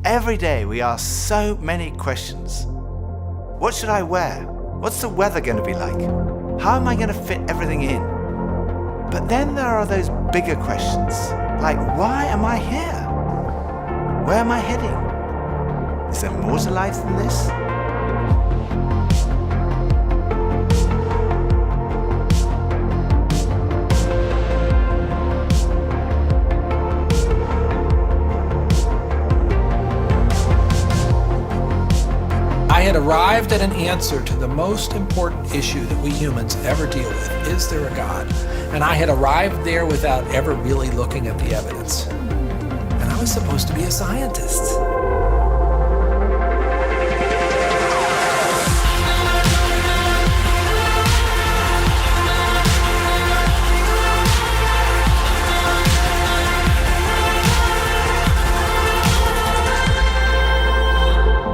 Every day we ask so many questions. What should I wear? What's the weather going to be like? How am I going to fit everything in? But then there are those bigger questions, like why am I here? Where am I heading? Is there more to life than this? I had arrived at an answer to the most important issue that we humans ever deal with. Is there a God? And I had arrived there without ever really looking at the evidence. And I was supposed to be a scientist.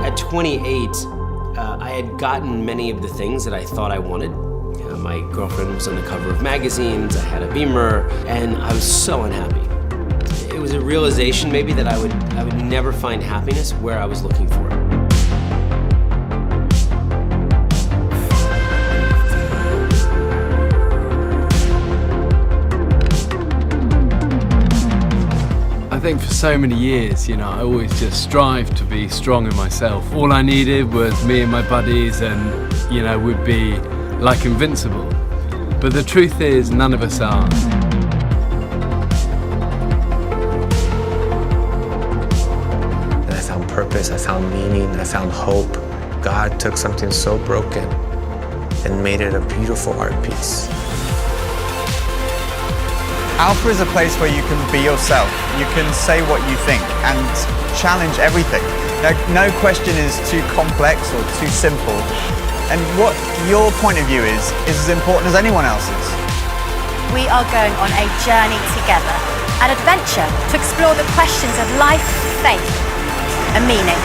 At 28, I had gotten many of the things that I thought I wanted. My girlfriend was on the cover of magazines, I had a Beamer, and I was so unhappy. It was a realization maybe that I would never find happiness where I was looking for it. I think for so many years, I always just strived to be strong in myself. All I needed was me and my buddies and, we'd be like invincible. But the truth is, none of us are. And I found purpose, I found meaning, I found hope. God took something so broken and made it a beautiful art piece. Alfa is a place where you can be yourself. You can say what you think and challenge everything. No question is too complex or too simple. And what your point of view is as important as anyone else's. We are going on a journey together, an adventure to explore the questions of life, faith, and meaning.